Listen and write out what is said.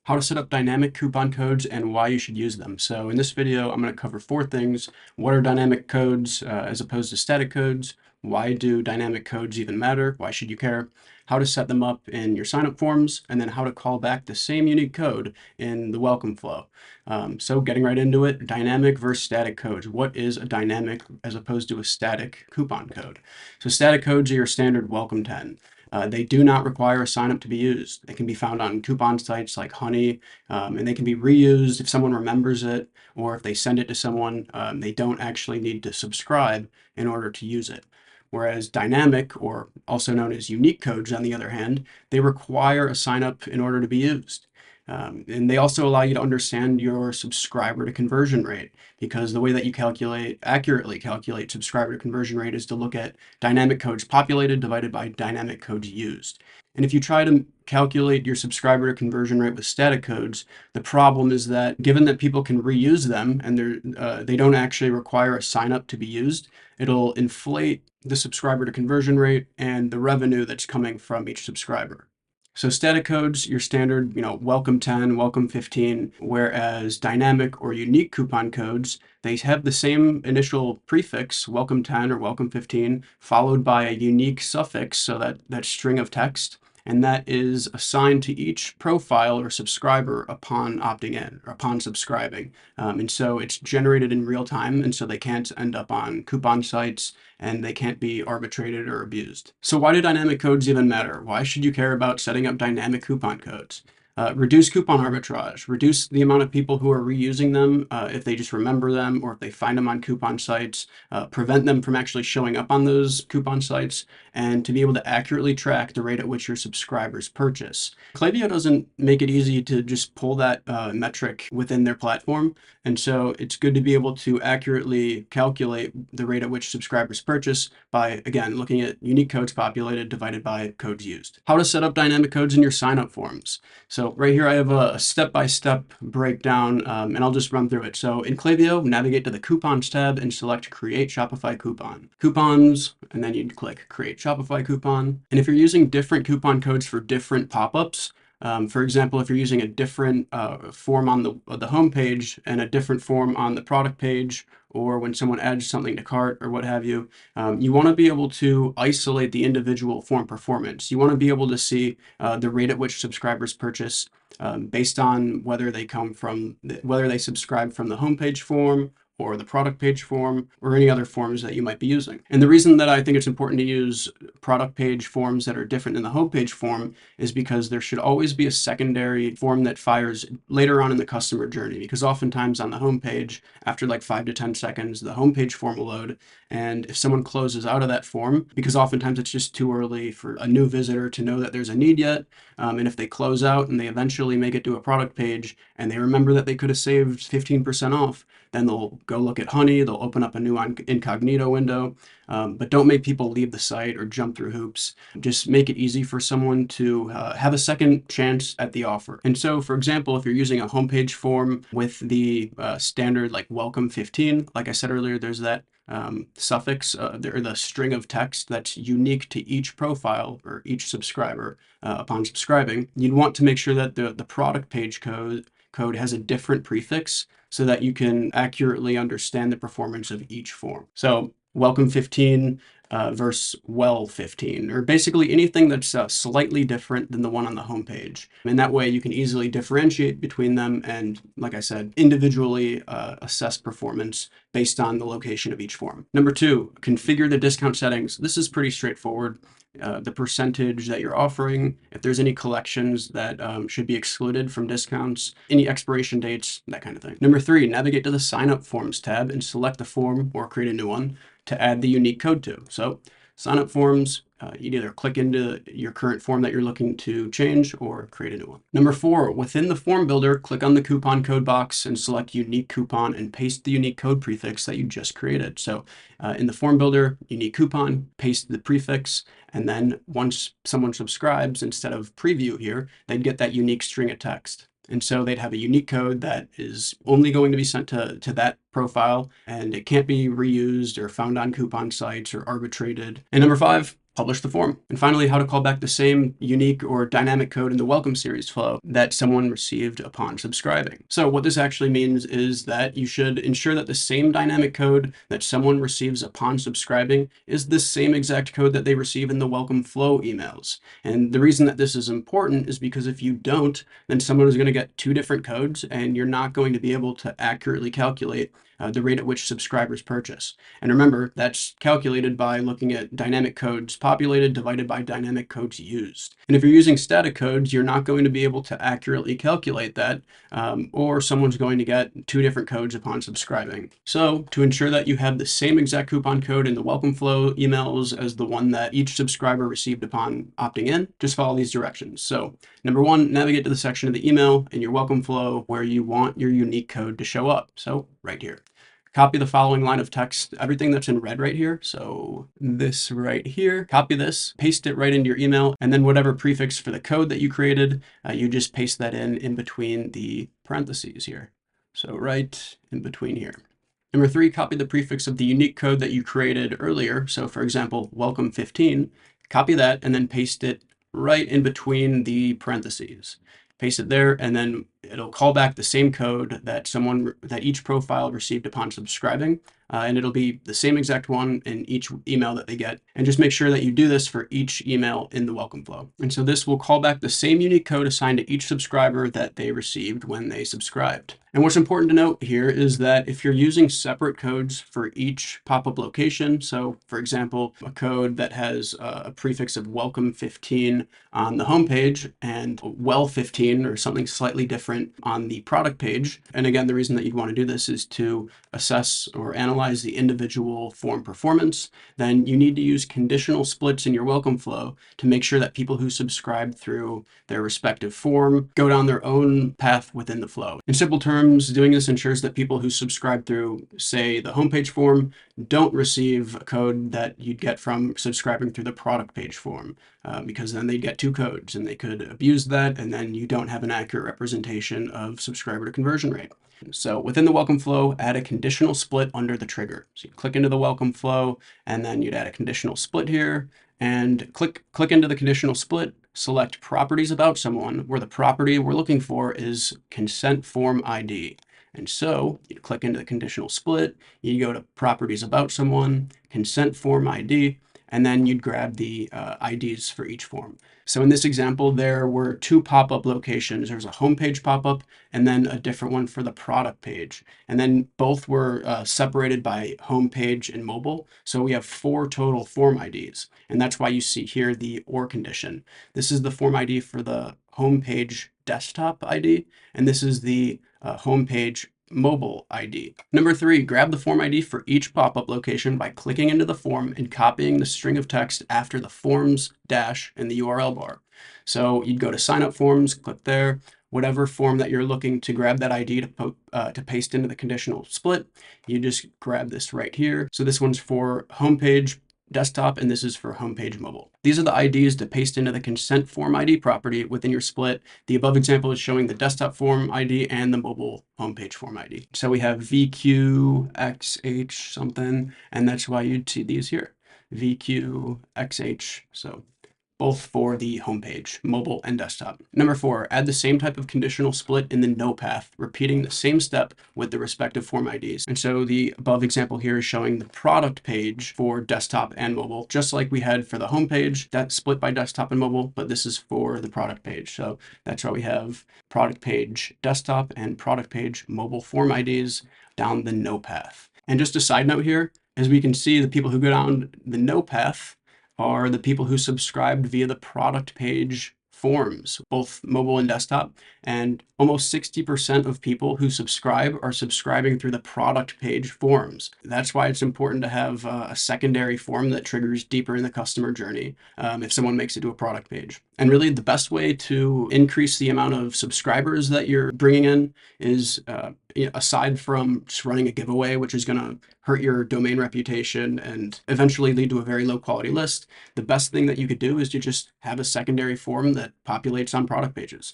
How to set up dynamic coupon codes and why you should use them. So in this video, I'm going to cover four things. What are dynamic codes as opposed to static codes? Why do dynamic codes even matter? Why should you care? How to set them up in your signup forms, and then how to call back the same unique code in the welcome flow. So getting right into it, dynamic versus static codes. What is a dynamic as opposed to a static coupon code? So static codes are your standard welcome 10. They do not require a sign up to be used. They can be found on coupon sites like Honey, and they can be reused if someone remembers it or if they send it to someone. They don't actually need to subscribe in order to use it. Whereas dynamic, or also known as unique codes, on the other hand, they require a sign up in order to be used. And they also allow you to understand your subscriber to conversion rate, because the way that you accurately calculate subscriber to conversion rate is to look at dynamic codes populated divided by dynamic codes used. And if you try to calculate your subscriber to conversion rate with static codes, the problem is that given that people can reuse them and they don't actually require a sign up to be used, it'll inflate the subscriber to conversion rate and the revenue that's coming from each subscriber. So static codes, your standard, welcome 10, welcome 15, whereas dynamic or unique coupon codes, they have the same initial prefix, welcome 10 or welcome 15, followed by a unique suffix, so that string of text, and that is assigned to each profile or subscriber upon opting in or upon subscribing. And so it's generated in real time, and so they can't end up on coupon sites and they can't be arbitrated or abused. So why do dynamic codes even matter? Why should you care about setting up dynamic coupon codes? Reduce coupon arbitrage, reduce the amount of people who are reusing them if they just remember them or if they find them on coupon sites, prevent them from actually showing up on those coupon sites, and to be able to accurately track the rate at which your subscribers purchase. Klaviyo doesn't make it easy to just pull that metric within their platform, and so it's good to be able to accurately calculate the rate at which subscribers purchase by, again, looking at unique codes populated divided by codes used. How to set up dynamic codes in your sign-up forms. So right here I have a step-by-step breakdown, and I'll just run through it. So in Klaviyo, navigate to the Coupons tab and select Create Shopify Coupon. Coupons, and then you'd click Create Shopify Coupon. And if you're using different coupon codes for different pop-ups, for example, if you're using a different form on the home page and a different form on the product page, or when someone adds something to cart or what have you, you want to be able to isolate the individual form performance. You want to be able to see the rate at which subscribers purchase based on whether they subscribe from the homepage form or the product page form, or any other forms that you might be using. And the reason that I think it's important to use product page forms that are different than the homepage form is because there should always be a secondary form that fires later on in the customer journey, because oftentimes on the homepage, after like 5 to 10 seconds, the homepage form will load. And if someone closes out of that form, because oftentimes it's just too early for a new visitor to know that there's a need yet, and if they close out and they eventually make it to a product page and they remember that they could have saved 15% off, then they'll go look at Honey, they'll open up a new incognito window, but don't make people leave the site or jump through hoops. Just make it easy for someone to have a second chance at the offer. And so, for example, if you're using a homepage form with the standard like welcome 15, like I said earlier, there's that suffix or the string of text that's unique to each profile or each subscriber upon subscribing. You'd want to make sure that the product page code has a different prefix so that you can accurately understand the performance of each form. So welcome 15 versus well 15, or basically anything that's slightly different than the one on the homepage. And that way you can easily differentiate between them and, like I said, individually assess performance based on the location of each form. Number 2, configure the discount settings. This is pretty straightforward. The percentage that you're offering, if there's any collections that should be excluded from discounts, any expiration dates, that kind of thing. Number 3, navigate to the sign up forms tab and select the form or create a new one to add the unique code to. So sign up forms, you'd either click into your current form that you're looking to change or create a new one. Number 4, within the form builder, click on the coupon code box and select unique coupon and paste the unique code prefix that you just created. So in the form builder, unique coupon, paste the prefix, and then once someone subscribes, instead of preview here, they'd get that unique string of text. And so they'd have a unique code that is only going to be sent to that profile, and it can't be reused or found on coupon sites or arbitrated. And number 5, publish the form. And finally, how to call back the same unique or dynamic code in the welcome series flow that someone received upon subscribing. So what this actually means is that you should ensure that the same dynamic code that someone receives upon subscribing is the same exact code that they receive in the welcome flow emails. And the reason that this is important is because if you don't, then someone is going to get two different codes and you're not going to be able to accurately calculate the rate at which subscribers purchase. And remember, that's calculated by looking at dynamic codes populated divided by dynamic codes used. And if you're using static codes, you're not going to be able to accurately calculate that, or someone's going to get two different codes upon subscribing. So to ensure that you have the same exact coupon code in the welcome flow emails as the one that each subscriber received upon opting in, just follow these directions. So number one, navigate to the section of the email in your welcome flow where you want your unique code to show up. So right here. Copy the following line of text, everything that's in red right here. So this right here, copy this, paste it right into your email, and then whatever prefix for the code that you created, you just paste that in between the parentheses here. So right in between here. Number three, copy the prefix of the unique code that you created earlier. So for example, welcome 15, copy that and then paste it right in between the parentheses. Paste it there, and then it'll call back the same code that each profile received upon subscribing, and it'll be the same exact one in each email that they get. And just make sure that you do this for each email in the welcome flow. And so this will call back the same unique code assigned to each subscriber that they received when they subscribed. And what's important to note here is that if you're using separate codes for each pop-up location, so for example, a code that has a prefix of welcome 15 on the homepage and well 15 or something slightly different on the product page. And again, the reason that you'd want to do this is to assess or analyze the individual form performance. Then you need to use conditional splits in your welcome flow to make sure that people who subscribe through their respective form go down their own path within the flow. In simple terms, doing this ensures that people who subscribe through, say, the homepage form don't receive a code that you'd get from subscribing through the product page form, because then they'd get two codes and they could abuse that, and then you don't have an accurate representation of subscriber to conversion rate. So within the welcome flow, add a conditional split under the trigger. So you click into the welcome flow, and then you'd add a conditional split here, and click into the conditional split, select properties about someone, where the property we're looking for is consent form ID. And so you click into the conditional split, you go to properties about someone, consent form ID, and then you'd grab the IDs for each form. So in this example, there were two pop-up locations. There's a homepage pop-up and then a different one for the product page. And then both were separated by homepage and mobile. So we have four total form IDs. And that's why you see here the or condition. This is the form ID for the homepage desktop ID, and this is the homepage mobile ID. Number three, grab the form ID for each pop-up location by clicking into the form and copying the string of text after the forms dash in the URL bar. So you'd go to sign up forms, click there, whatever form that you're looking to grab that ID to paste into the conditional split, you just grab this right here. So this one's for homepage desktop, and this is for homepage mobile. These are the IDs to paste into the consent form ID property within your split. The above example is showing the desktop form ID and the mobile homepage form ID. So we have VQXH something, and that's why you'd see these here, VQXH. So both for the homepage, mobile and desktop. Number four, add the same type of conditional split in the no path, repeating the same step with the respective form IDs. And so the above example here is showing the product page for desktop and mobile, just like we had for the homepage, that's split by desktop and mobile, but this is for the product page. So that's why we have product page desktop and product page mobile form IDs down the no path. And just a side note here, as we can see, the people who go down the no path are the people who subscribed via the product page forms, both mobile and desktop. And almost 60% of people who subscribe are subscribing through the product page forms. That's why it's important to have a secondary form that triggers deeper in the customer journey if someone makes it to a product page. And really the best way to increase the amount of subscribers that you're bringing in is aside from just running a giveaway, which is going to hurt your domain reputation and eventually lead to a very low quality list, the best thing that you could do is to just have a secondary form that populates on product pages.